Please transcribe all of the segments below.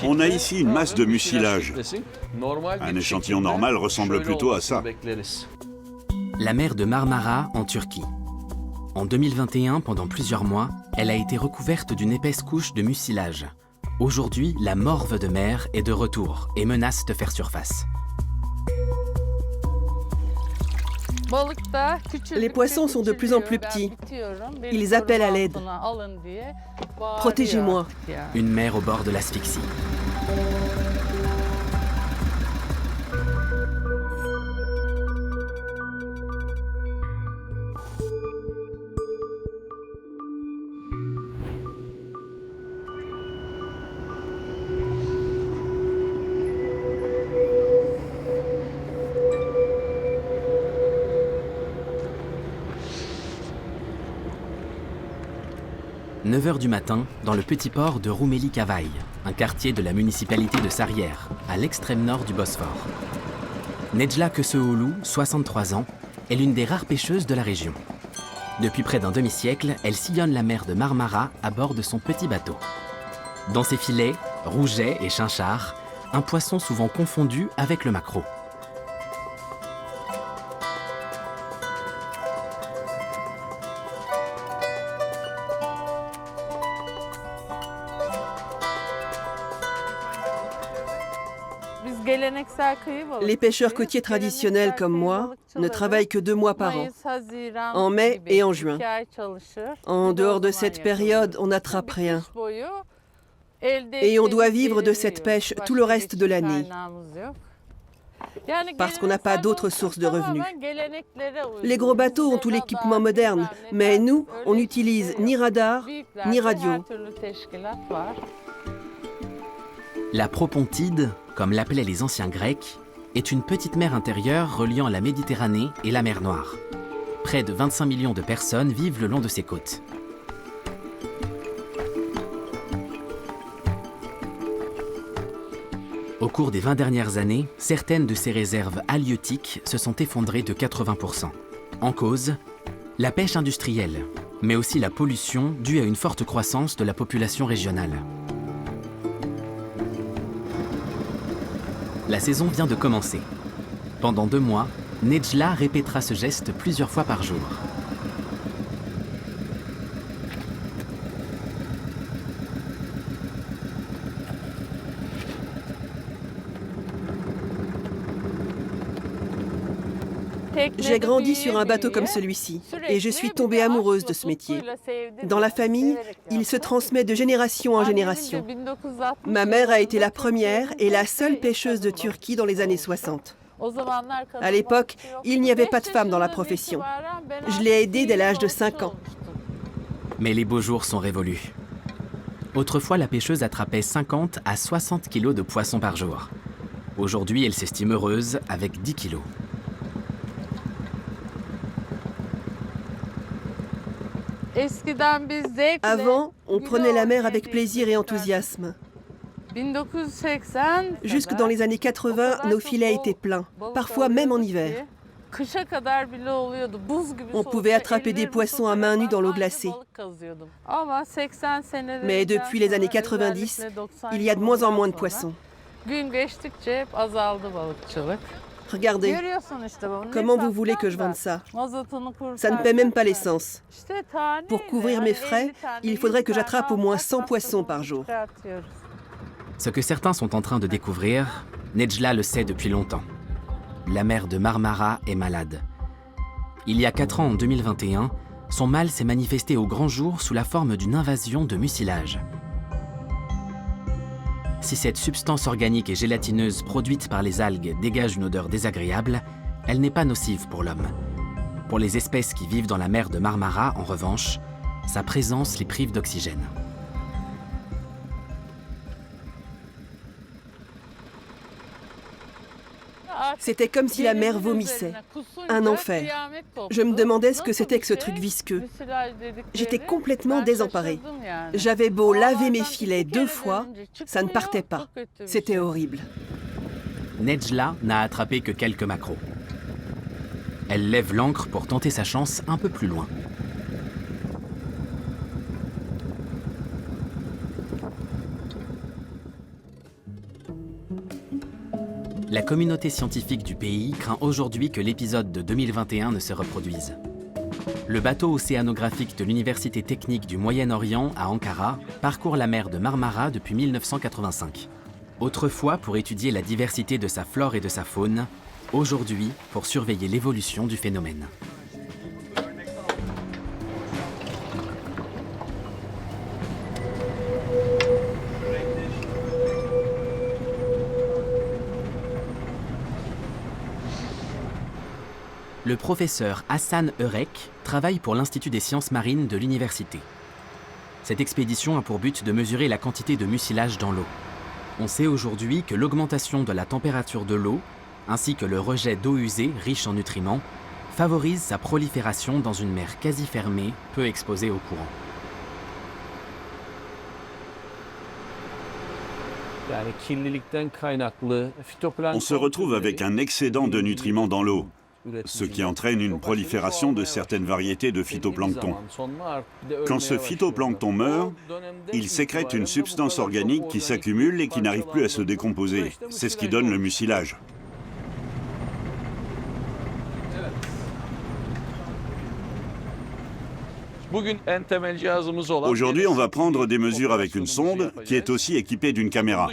On a ici une masse de mucilage. Un échantillon normal ressemble plutôt à ça. La mer de Marmara, en Turquie. En 2021, pendant plusieurs mois, elle a été recouverte d'une épaisse couche de mucilage. Aujourd'hui, la morve de mer est de retour et menace de faire surface. Les poissons sont de plus en plus petits. Ils appellent à l'aide. Protégez-moi. Une mer au bord de l'asphyxie. « 9 h du matin, dans le petit port de Rumeli Kavaï, un quartier de la municipalité de Sarıyer, à l'extrême nord du Bosphore. Necla Köseoğlu, 63 ans, est l'une des rares pêcheuses de la région. Depuis près d'un demi-siècle, elle sillonne la mer de Marmara à bord de son petit bateau. Dans ses filets, rouget et chinchard, un poisson souvent confondu avec le maquereau. Les pêcheurs côtiers traditionnels comme moi ne travaillent que 2 mois par an, en mai et en juin. En dehors de cette période, on n'attrape rien. Et on doit vivre de cette pêche tout le reste de l'année, parce qu'on n'a pas d'autres sources de revenus. Les gros bateaux ont tout l'équipement moderne, mais nous, on n'utilise ni radar, ni radio. La Propontide, comme l'appelaient les anciens Grecs, est une petite mer intérieure reliant la Méditerranée et la mer Noire. Près de 25 millions de personnes vivent le long de ses côtes. Au cours des 20 dernières années, certaines de ces réserves halieutiques se sont effondrées de 80%. En cause, la pêche industrielle, mais aussi la pollution due à une forte croissance de la population régionale. La saison vient de commencer. Pendant 2 mois, Necla répétera ce geste plusieurs fois par jour. J'ai grandi sur un bateau comme celui-ci et je suis tombée amoureuse de ce métier. Dans la famille, il se transmet de génération en génération. Ma mère a été la première et la seule pêcheuse de Turquie dans les années 60. À l'époque, il n'y avait pas de femmes dans la profession. Je l'ai aidée dès l'âge de 5 ans. Mais les beaux jours sont révolus. Autrefois, la pêcheuse attrapait 50 à 60 kilos de poissons par jour. Aujourd'hui, elle s'estime heureuse avec 10 kilos. Avant, on prenait la mer avec plaisir et enthousiasme. Jusque dans les années 80, nos filets étaient pleins, parfois même en hiver. On pouvait attraper des poissons à main nue dans l'eau glacée. Mais depuis les années 90, il y a de moins en moins de poissons. Regardez, comment vous voulez que je vende ça? Ça ne paie même pas l'essence. Pour couvrir mes frais, il faudrait que j'attrape au moins 100 poissons par jour. Ce que certains sont en train de découvrir, Necla le sait depuis longtemps. La mer de Marmara est malade. Il y a 4 ans, en 2021, son mal s'est manifesté au grand jour sous la forme d'une invasion de mucilage. Si cette substance organique et gélatineuse produite par les algues dégage une odeur désagréable, elle n'est pas nocive pour l'homme. Pour les espèces qui vivent dans la mer de Marmara, en revanche, sa présence les prive d'oxygène. C'était comme si la mer vomissait. Un enfer. Je me demandais ce que c'était que ce truc visqueux. J'étais complètement désemparée. J'avais beau laver mes filets 2 fois, ça ne partait pas. C'était horrible. Necla n'a attrapé que quelques maquereaux. Elle lève l'ancre pour tenter sa chance un peu plus loin. La communauté scientifique du pays craint aujourd'hui que l'épisode de 2021 ne se reproduise. Le bateau océanographique de l'Université technique du Moyen-Orient à Ankara parcourt la mer de Marmara depuis 1985. Autrefois pour étudier la diversité de sa flore et de sa faune, aujourd'hui pour surveiller l'évolution du phénomène. Le professeur Hassan Eurek travaille pour l'Institut des sciences marines de l'université. Cette expédition a pour but de mesurer la quantité de mucilage dans l'eau. On sait aujourd'hui que l'augmentation de la température de l'eau, ainsi que le rejet d'eau usée riche en nutriments, favorise sa prolifération dans une mer quasi fermée, peu exposée au courant. On se retrouve avec un excédent de nutriments dans l'eau, ce qui entraîne une prolifération de certaines variétés de phytoplancton. Quand ce phytoplancton meurt, il sécrète une substance organique qui s'accumule et qui n'arrive plus à se décomposer. C'est ce qui donne le mucilage. Aujourd'hui, on va prendre des mesures avec une sonde qui est aussi équipée d'une caméra.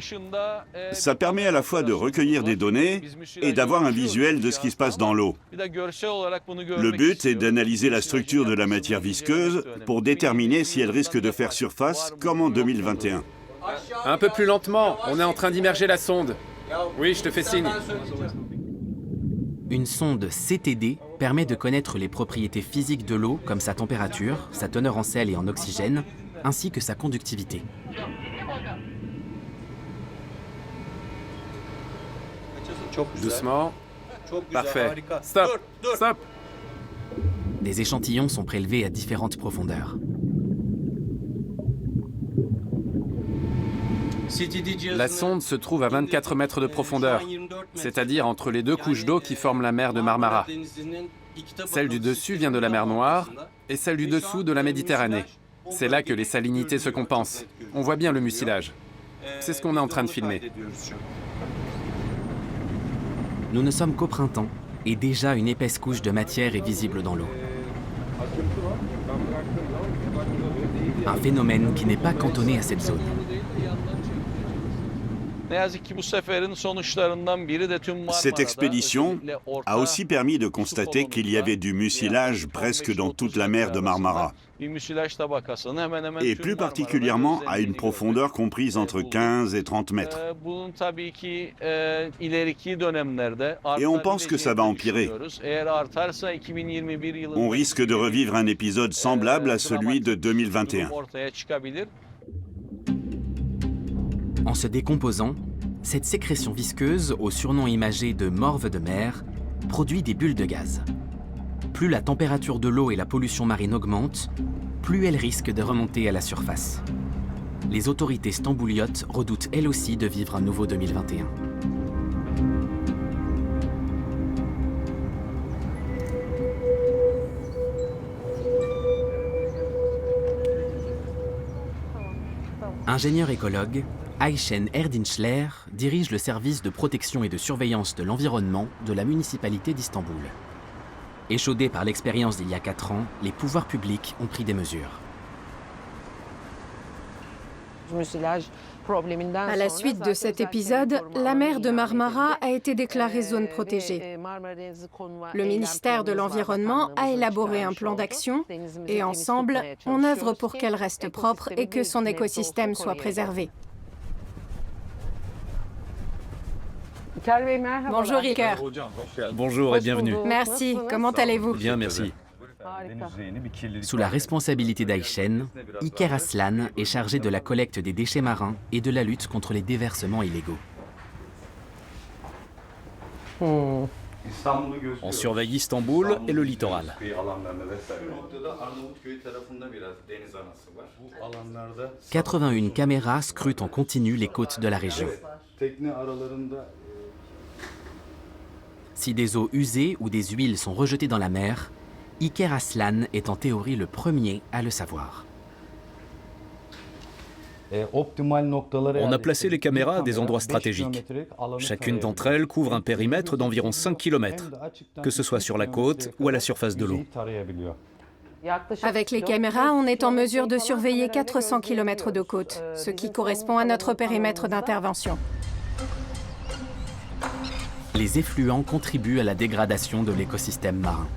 Ça permet à la fois de recueillir des données et d'avoir un visuel de ce qui se passe dans l'eau. Le but est d'analyser la structure de la matière visqueuse pour déterminer si elle risque de faire surface comme en 2021. Un peu plus lentement, on est en train d'immerger la sonde. Oui, je te fais signe. Une sonde CTD permet de connaître les propriétés physiques de l'eau comme sa température, sa teneur en sel et en oxygène, ainsi que sa conductivité. Doucement. Parfait. Stop. Stop. Des échantillons sont prélevés à différentes profondeurs. La sonde se trouve à 24 mètres de profondeur, c'est-à-dire entre les deux couches d'eau qui forment la mer de Marmara. Celle du dessus vient de la mer Noire et celle du dessous de la Méditerranée. C'est là que les salinités se compensent. On voit bien le mucilage. C'est ce qu'on est en train de filmer. Nous ne sommes qu'au printemps et déjà une épaisse couche de matière est visible dans l'eau. Un phénomène qui n'est pas cantonné à cette zone. Cette expédition a aussi permis de constater qu'il y avait du mucilage presque dans toute la mer de Marmara, et plus particulièrement à une profondeur comprise entre 15 et 30 mètres. Et on pense que ça va empirer. On risque de revivre un épisode semblable à celui de 2021. En se décomposant, cette sécrétion visqueuse, au surnom imagé de morve de mer, produit des bulles de gaz. Plus la température de l'eau et la pollution marine augmentent, plus elle risque de remonter à la surface. Les autorités stambouliotes redoutent elles aussi de vivre un nouveau 2021. Ingénieur écologue, Ayşen Erdinçler dirige le service de protection et de surveillance de l'environnement de la municipalité d'Istanbul. Échaudés par l'expérience d'il y a 4 ans, les pouvoirs publics ont pris des mesures. À la suite de cet épisode, la mer de Marmara a été déclarée zone protégée. Le ministère de l'Environnement a élaboré un plan d'action et ensemble, on œuvre pour qu'elle reste propre et que son écosystème soit préservé. Bonjour Ilker. Bonjour et bienvenue. Merci, comment allez-vous? Bien, merci. Sous la responsabilité d'Ayşen, Ilker Aslan est chargé de la collecte des déchets marins et de la lutte contre les déversements illégaux. On surveille Istanbul et le littoral. 81 caméras scrutent en continu les côtes de la région. Si des eaux usées ou des huiles sont rejetées dans la mer, Ilker Aslan est en théorie le premier à le savoir. On a placé les caméras à des endroits stratégiques. Chacune d'entre elles couvre un périmètre d'environ 5 km, que ce soit sur la côte ou à la surface de l'eau. Avec les caméras, on est en mesure de surveiller 400 km de côte, ce qui correspond à notre périmètre d'intervention. Les effluents contribuent à la dégradation de l'écosystème marin.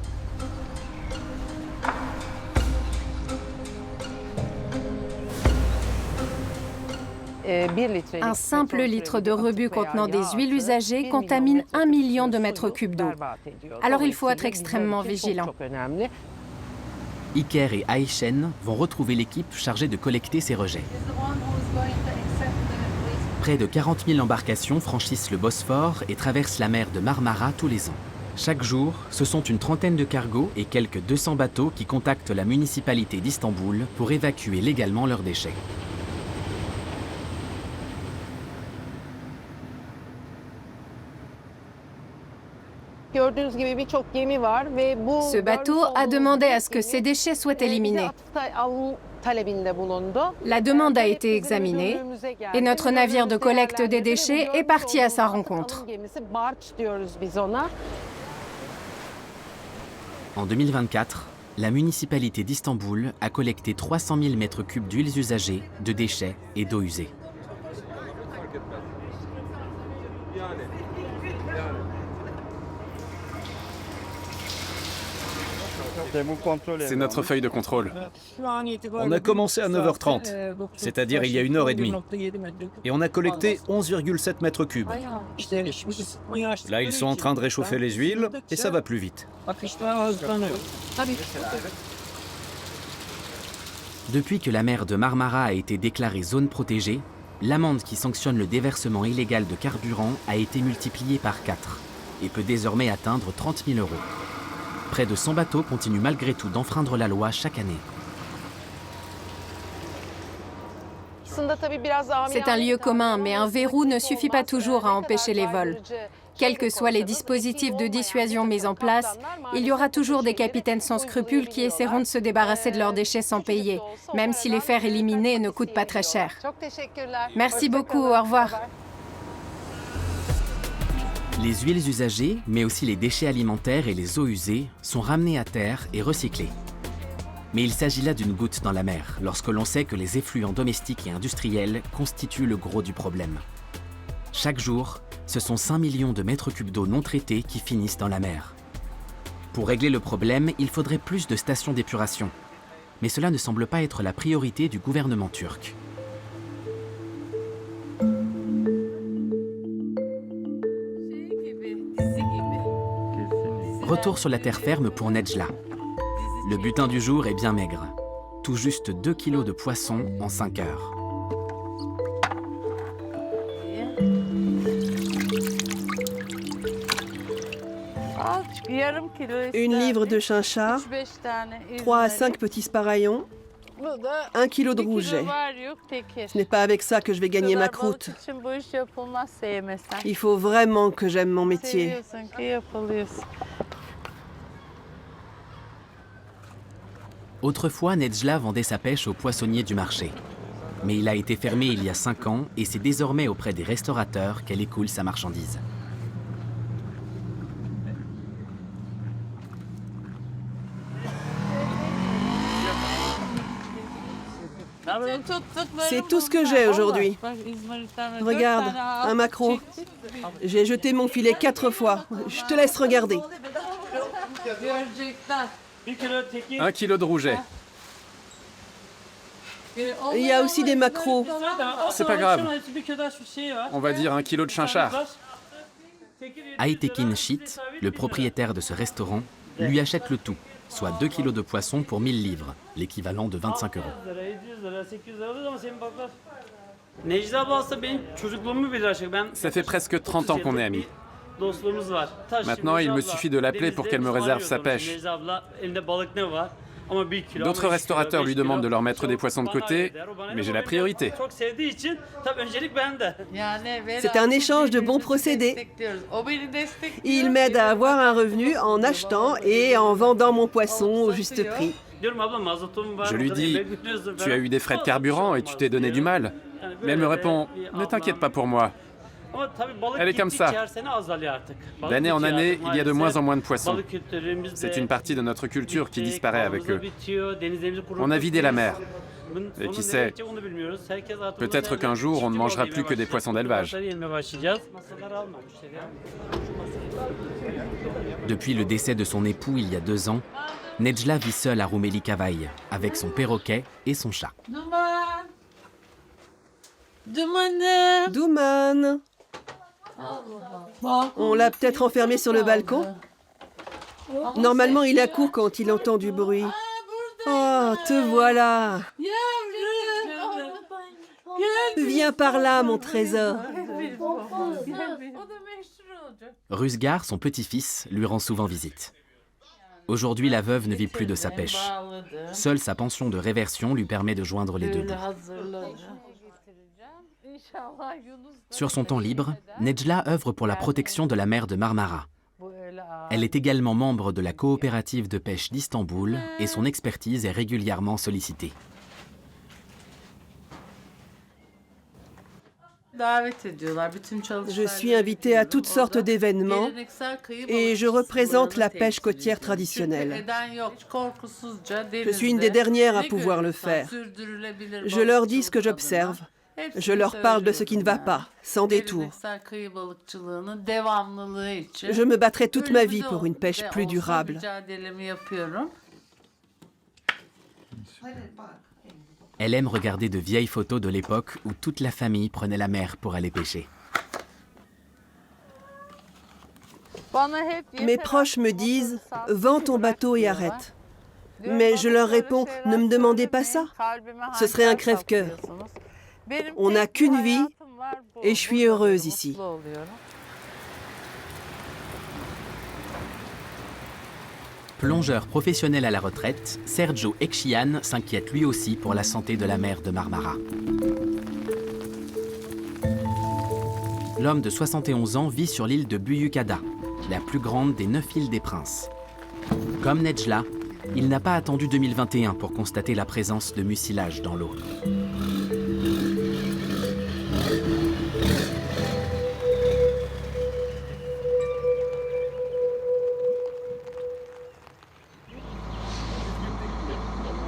Un simple litre de rebut contenant des huiles usagées contamine 1 million de mètres cubes d'eau. Alors il faut être extrêmement vigilant. Iker et Ayşen vont retrouver l'équipe chargée de collecter ces rejets. Près de 40 000 embarcations franchissent le Bosphore et traversent la mer de Marmara tous les ans. Chaque jour, ce sont une trentaine de cargos et quelques 200 bateaux qui contactent la municipalité d'Istanbul pour évacuer légalement leurs déchets. Ce bateau a demandé à ce que ces déchets soient éliminés. La demande a été examinée et notre navire de collecte des déchets est parti à sa rencontre. En 2024, la municipalité d'Istanbul a collecté 300 000 mètres cubes d'huiles usagées, de déchets et d'eau usée. C'est notre feuille de contrôle. On a commencé à 9h30, c'est-à-dire il y a 1h30. Et on a collecté 11,7 mètres cubes. Là, ils sont en train de réchauffer les huiles et ça va plus vite. Depuis que la mer de Marmara a été déclarée zone protégée, l'amende qui sanctionne le déversement illégal de carburant a été multipliée par 4 et peut désormais atteindre 30 000 €. Près de 100 bateaux continuent malgré tout d'enfreindre la loi chaque année. C'est un lieu commun, mais un verrou ne suffit pas toujours à empêcher les vols. Quels que soient les dispositifs de dissuasion mis en place, il y aura toujours des capitaines sans scrupules qui essaieront de se débarrasser de leurs déchets sans payer, même si les faire éliminer ne coûte pas très cher. Merci beaucoup, au revoir. Les huiles usagées, mais aussi les déchets alimentaires et les eaux usées, sont ramenés à terre et recyclés. Mais il s'agit là d'une goutte dans la mer, lorsque l'on sait que les effluents domestiques et industriels constituent le gros du problème. Chaque jour, ce sont 5 millions de mètres cubes d'eau non traitée qui finissent dans la mer. Pour régler le problème, il faudrait plus de stations d'épuration. Mais cela ne semble pas être la priorité du gouvernement turc. Retour sur la terre ferme pour Necla. Le butin du jour est bien maigre. Tout juste 2 kilos de poisson en 5 heures. Une livre de chinchard, 3 à 5 petits sparaillons, 1 kilo de rouget. Ce n'est pas avec ça que je vais gagner ma croûte. Il faut vraiment que j'aime mon métier. Autrefois, Necla vendait sa pêche aux poissonniers du marché. Mais il a été fermé il y a 5 ans et c'est désormais auprès des restaurateurs qu'elle écoule sa marchandise. C'est tout ce que j'ai aujourd'hui. Regarde, un maquereau. J'ai jeté mon filet 4 fois. Je te laisse regarder. 1 kilo de rouget. Il y a aussi des maquereaux. C'est pas grave. On va dire 1 kilo de chinchard. Aytekin Şit, le propriétaire de ce restaurant, lui achète le tout, soit 2 kilos de poisson pour 1000 livres, l'équivalent de 25 €. Ça fait presque 30 ans qu'on est amis. Maintenant, il me suffit de l'appeler pour qu'elle me réserve sa pêche. D'autres restaurateurs lui demandent de leur mettre des poissons de côté, mais j'ai la priorité. C'est un échange de bons procédés. Il m'aide à avoir un revenu en achetant et en vendant mon poisson au juste prix. Je lui dis, tu as eu des frais de carburant et tu t'es donné du mal. Mais elle me répond, ne t'inquiète pas pour moi. Elle est comme ça. D'année en année, il y a de moins en moins de poissons. C'est une partie de notre culture qui disparaît avec eux. On a vidé la mer. Et qui sait, peut-être qu'un jour, on ne mangera plus que des poissons d'élevage. Depuis le décès de son époux il y a 2 ans, Necla vit seule à Rumeli Kavaï, avec son perroquet et son chat. Douman. On l'a peut-être enfermé sur le balcon? Normalement, il accourt quand il entend du bruit. Oh, te voilà. Viens par là, mon trésor. Rüzgar, son petit-fils, lui rend souvent visite. Aujourd'hui, la veuve ne vit plus de sa pêche. Seule sa pension de réversion lui permet de joindre les deux bouts. Sur son temps libre, Necla œuvre pour la protection de la mer de Marmara. Elle est également membre de la coopérative de pêche d'Istanbul et son expertise est régulièrement sollicitée. Je suis invitée à toutes sortes d'événements et je représente la pêche côtière traditionnelle. Je suis une des dernières à pouvoir le faire. Je leur dis ce que j'observe. Je leur parle de ce qui ne va pas, sans détour. Je me battrai toute ma vie pour une pêche plus durable. Elle aime regarder de vieilles photos de l'époque où toute la famille prenait la mer pour aller pêcher. Mes proches me disent « Vends ton bateau et arrête ». Mais je leur réponds « Ne me demandez pas ça. Ce serait un crève-cœur. On n'a qu'une vie et je suis heureuse ici. » Plongeur professionnel à la retraite, Sergio Ekchian s'inquiète lui aussi pour la santé de la mer de Marmara. L'homme de 71 ans vit sur l'île de Büyükada, la plus grande des 9 îles des Princes. Comme Necla, il n'a pas attendu 2021 pour constater la présence de mucilage dans l'eau.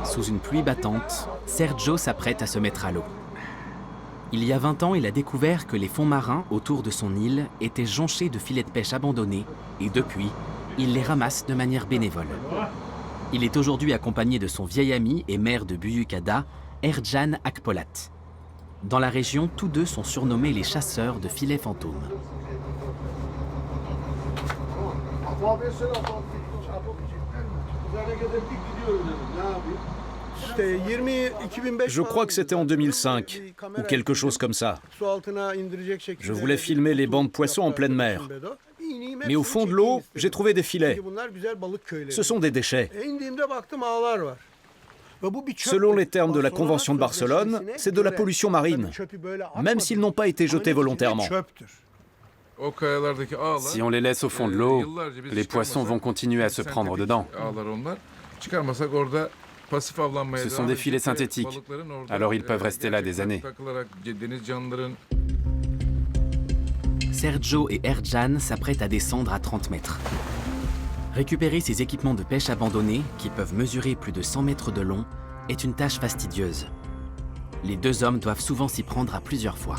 Sous une pluie battante, Sergio s'apprête à se mettre à l'eau. Il y a 20 ans, il a découvert que les fonds marins autour de son île étaient jonchés de filets de pêche abandonnés et depuis, il les ramasse de manière bénévole. Il est aujourd'hui accompagné de son vieil ami et maire de Büyükada, Ercan Akpolat. Dans la région, tous deux sont surnommés les chasseurs de filets fantômes. Je crois que c'était en 2005, ou quelque chose comme ça. Je voulais filmer les bancs de poissons en pleine mer. Mais au fond de l'eau, j'ai trouvé des filets. Ce sont des déchets. Selon les termes de la Convention de Barcelone, c'est de la pollution marine, même s'ils n'ont pas été jetés volontairement. Si on les laisse au fond de l'eau, les poissons vont continuer à se prendre dedans. Ce sont des filets synthétiques, alors ils peuvent rester là des années. Sergio et Ercan s'apprêtent à descendre à 30 mètres. Récupérer ces équipements de pêche abandonnés, qui peuvent mesurer plus de 100 mètres de long, est une tâche fastidieuse. Les deux hommes doivent souvent s'y prendre à plusieurs fois.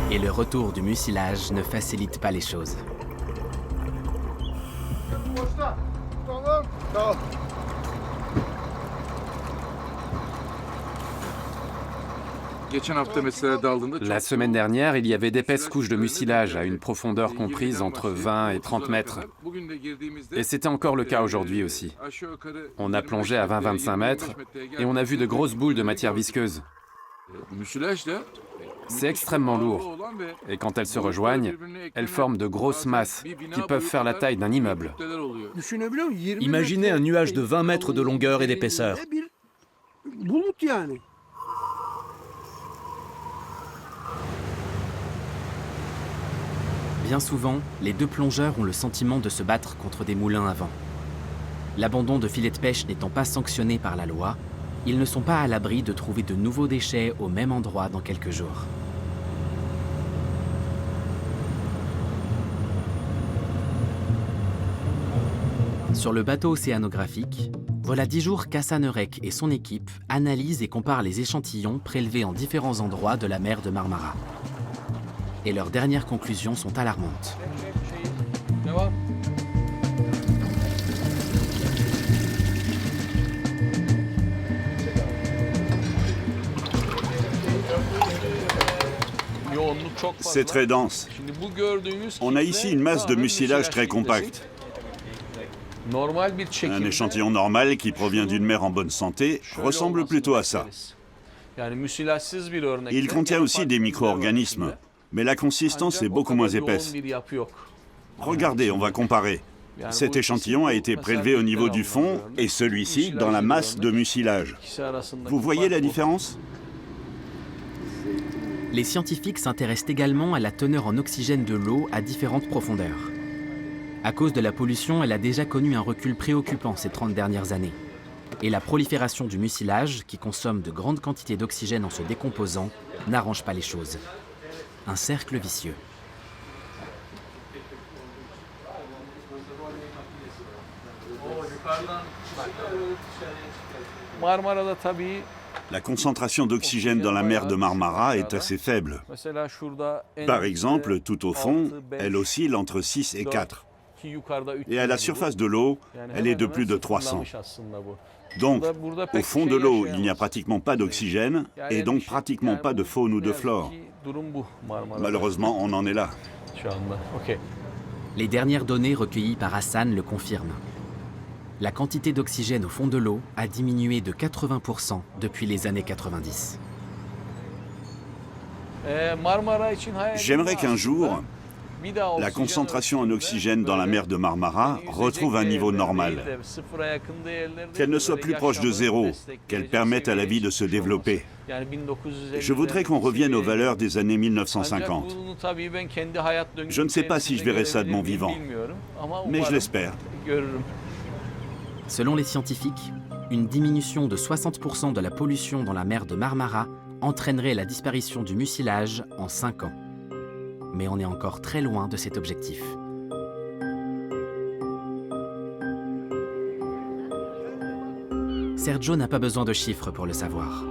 Et le retour du mucilage ne facilite pas les choses. La semaine dernière, il y avait d'épaisses couches de mucilage à une profondeur comprise entre 20 et 30 mètres. Et c'était encore le cas aujourd'hui aussi. On a plongé à 20-25 mètres et on a vu de grosses boules de matière visqueuse. C'est extrêmement lourd. Et quand elles se rejoignent, elles forment de grosses masses qui peuvent faire la taille d'un immeuble. Imaginez un nuage de 20 mètres de longueur et d'épaisseur. Bien souvent, les deux plongeurs ont le sentiment de se battre contre des moulins à vent. L'abandon de filets de pêche n'étant pas sanctionné par la loi, ils ne sont pas à l'abri de trouver de nouveaux déchets au même endroit dans quelques jours. Sur le bateau océanographique, voilà 10 jours qu'Hassan Eurek et son équipe analysent et comparent les échantillons prélevés en différents endroits de la mer de Marmara. Et leurs dernières conclusions sont alarmantes. C'est très dense. On a ici une masse de mucilage très compacte. Un échantillon normal qui provient d'une mer en bonne santé ressemble plutôt à ça. Il contient aussi des micro-organismes, mais la consistance est beaucoup moins épaisse. Regardez, on va comparer. Cet échantillon a été prélevé au niveau du fond et celui-ci dans la masse de mucilage. Vous voyez la différence ? Les scientifiques s'intéressent également à la teneur en oxygène de l'eau à différentes profondeurs. À cause de la pollution, elle a déjà connu un recul préoccupant ces 30 dernières années. Et la prolifération du mucilage, qui consomme de grandes quantités d'oxygène en se décomposant, n'arrange pas les choses. Un cercle vicieux. La concentration d'oxygène dans la mer de Marmara est assez faible. Par exemple, tout au fond, elle oscille entre 6 et 4. Et à la surface de l'eau, elle est de plus de 300. Donc, au fond de l'eau, il n'y a pratiquement pas d'oxygène et donc pratiquement pas de faune ou de flore. Malheureusement, on en est là. Les dernières données recueillies par Hassan le confirment. La quantité d'oxygène au fond de l'eau a diminué de 80% depuis les années 90. J'aimerais qu'un jour, la concentration en oxygène dans la mer de Marmara retrouve un niveau normal. Qu'elle ne soit plus proche de zéro, qu'elle permette à la vie de se développer. Je voudrais qu'on revienne aux valeurs des années 1950. Je ne sais pas si je verrai ça de mon vivant, mais je l'espère. Selon les scientifiques, une diminution de 60% de la pollution dans la mer de Marmara entraînerait la disparition du mucilage en 5 ans. Mais on est encore très loin de cet objectif. Sergio n'a pas besoin de chiffres pour le savoir.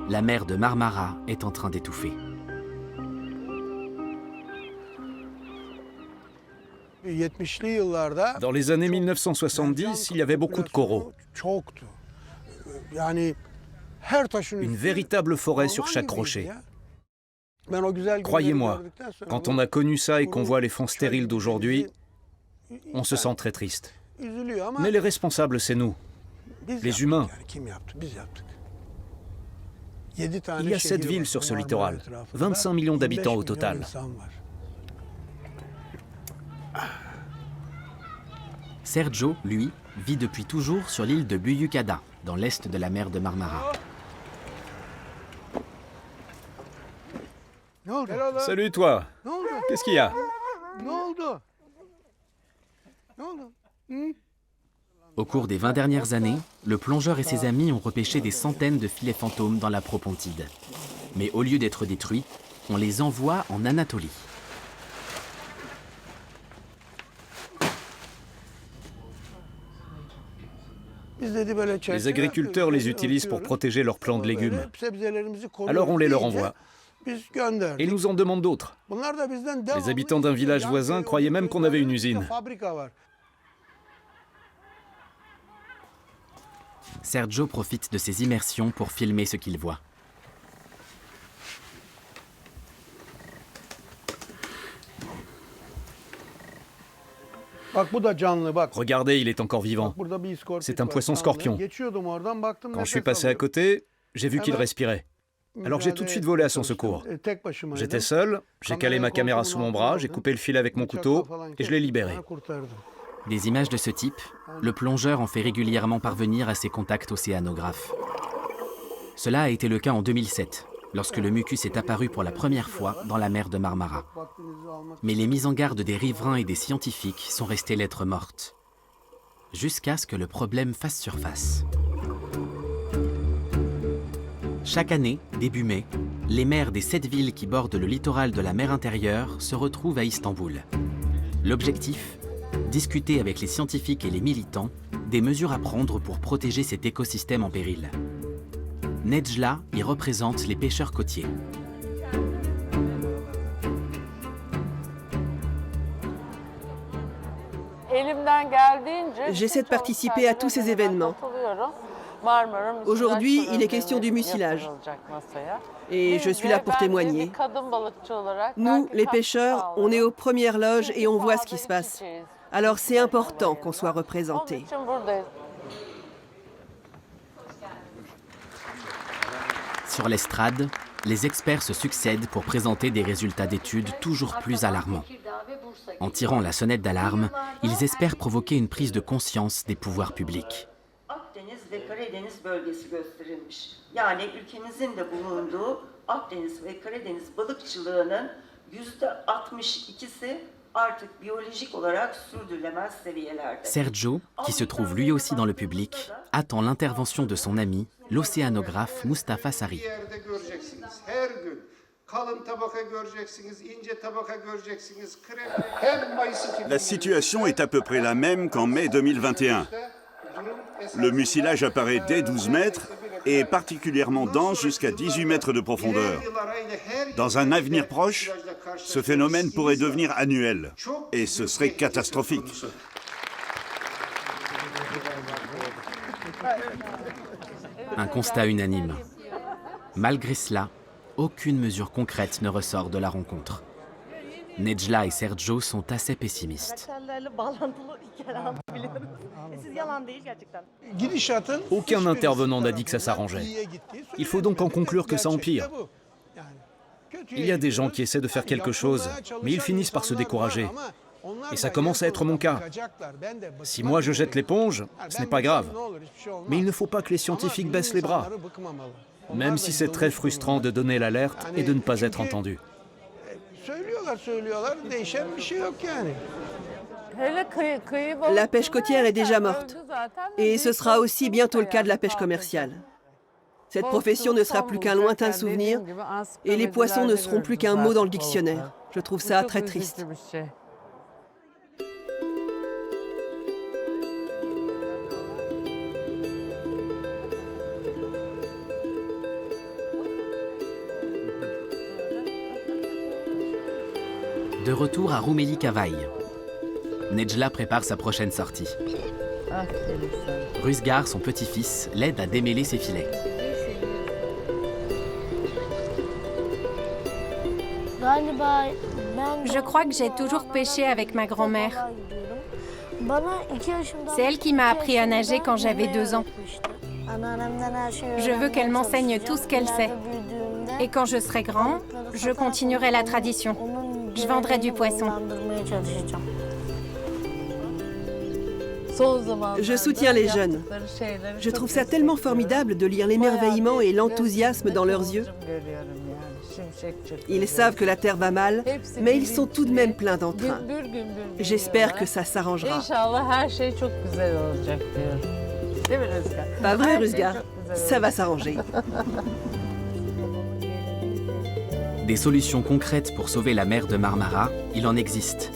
La mer de Marmara est en train d'étouffer. Dans les années 1970, il y avait beaucoup de coraux. Une véritable forêt sur chaque rocher. Croyez-moi, quand on a connu ça et qu'on voit les fonds stériles d'aujourd'hui, on se sent très triste. Mais les responsables, c'est nous, les humains. Il y a 7 villes sur ce littoral, 25 millions d'habitants au total. Sergio, lui, vit depuis toujours sur l'île de Büyükada, dans l'est de la mer de Marmara. Salut toi, qu'est-ce qu'il y a? Au cours des 20 dernières années, le plongeur et ses amis ont repêché des centaines de filets fantômes dans la Propontide. Mais au lieu d'être détruits, on les envoie en Anatolie. Les agriculteurs les utilisent pour protéger leurs plants de légumes. Alors on les leur envoie. Et ils nous en demandent d'autres. Les habitants d'un village voisin croyaient même qu'on avait une usine. Sergio profite de ces immersions pour filmer ce qu'il voit. Regardez, il est encore vivant. C'est un poisson scorpion. Quand je suis passé à côté, j'ai vu qu'il respirait. Alors j'ai tout de suite volé à son secours. J'étais seul, j'ai calé ma caméra sous mon bras, j'ai coupé le fil avec mon couteau et je l'ai libéré. Des images de ce type, le plongeur en fait régulièrement parvenir à ses contacts océanographes. Cela a été le cas en 2007, lorsque le mucus est apparu pour la première fois dans la mer de Marmara. Mais les mises en garde des riverains et des scientifiques sont restées lettres mortes, jusqu'à ce que le problème fasse surface. Chaque année, début mai, les maires des 7 villes qui bordent le littoral de la mer intérieure se retrouvent à Istanbul. L'objectif ? Discuter avec les scientifiques et les militants des mesures à prendre pour protéger cet écosystème en péril. Necla y représente les pêcheurs côtiers. J'essaie de participer à tous ces événements. Aujourd'hui, il est question du mucilage. Et je suis là pour témoigner. Nous, les pêcheurs, on est aux premières loges et on voit ce qui se passe. Alors c'est important qu'on soit représentés. Sur l'estrade, les experts se succèdent pour présenter des résultats d'études toujours plus alarmants. En tirant la sonnette d'alarme, ils espèrent provoquer une prise de conscience des pouvoirs publics. Akdeniz ve Karadeniz bölgesi gösterilmiş. Yani ülkemizin de bulunduğu Akdeniz ve Karadeniz balıkçılığının %62'si artık biyolojik olarak sürdürülemez seviyelerde. Sergio, qui se trouve lui aussi dans le public, attend l'intervention de son ami, l'océanographe Mustafa Sarı. La situation est à peu près la même qu'en mai 2021. Le mucilage apparaît dès 12 mètres et est particulièrement dense jusqu'à 18 mètres de profondeur. Dans un avenir proche, ce phénomène pourrait devenir annuel et ce serait catastrophique. Un constat unanime. Malgré cela, aucune mesure concrète ne ressort de la rencontre. Necla et Sergio sont assez pessimistes. Aucun intervenant n'a dit que ça s'arrangeait. Il faut donc en conclure que ça empire. Il y a des gens qui essaient de faire quelque chose, mais ils finissent par se décourager. Et ça commence à être mon cas. Si moi je jette l'éponge, ce n'est pas grave. Mais il ne faut pas que les scientifiques baissent les bras. Même si c'est très frustrant de donner l'alerte et de ne pas être entendu. La pêche côtière est déjà morte. Et ce sera aussi bientôt le cas de la pêche commerciale. Cette profession ne sera plus qu'un lointain souvenir et les poissons ne seront plus qu'un mot dans le dictionnaire. Je trouve ça très triste. De retour à Rumeli Kavaï, Necla prépare sa prochaine sortie. Rüzgar, son petit-fils, l'aide à démêler ses filets. Je crois que j'ai toujours pêché avec ma grand-mère. C'est elle qui m'a appris à nager quand j'avais 2 ans. Je veux qu'elle m'enseigne tout ce qu'elle sait. Et quand je serai grand, je continuerai la tradition. Je vendrai du poisson. Je soutiens les jeunes. Je trouve ça tellement formidable de lire l'émerveillement et l'enthousiasme dans leurs yeux. Ils savent que la Terre va mal, mais ils sont tout de même pleins d'entrain. J'espère que ça s'arrangera. Pas vrai, Rüzgar? Ça va s'arranger. Des solutions concrètes pour sauver la mer de Marmara, il en existe.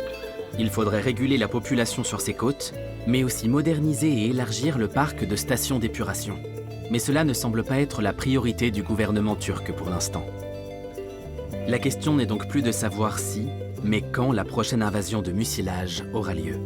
Il faudrait réguler la population sur ses côtes, mais aussi moderniser et élargir le parc de stations d'épuration. Mais cela ne semble pas être la priorité du gouvernement turc pour l'instant. La question n'est donc plus de savoir si, mais quand la prochaine invasion de mucilage aura lieu.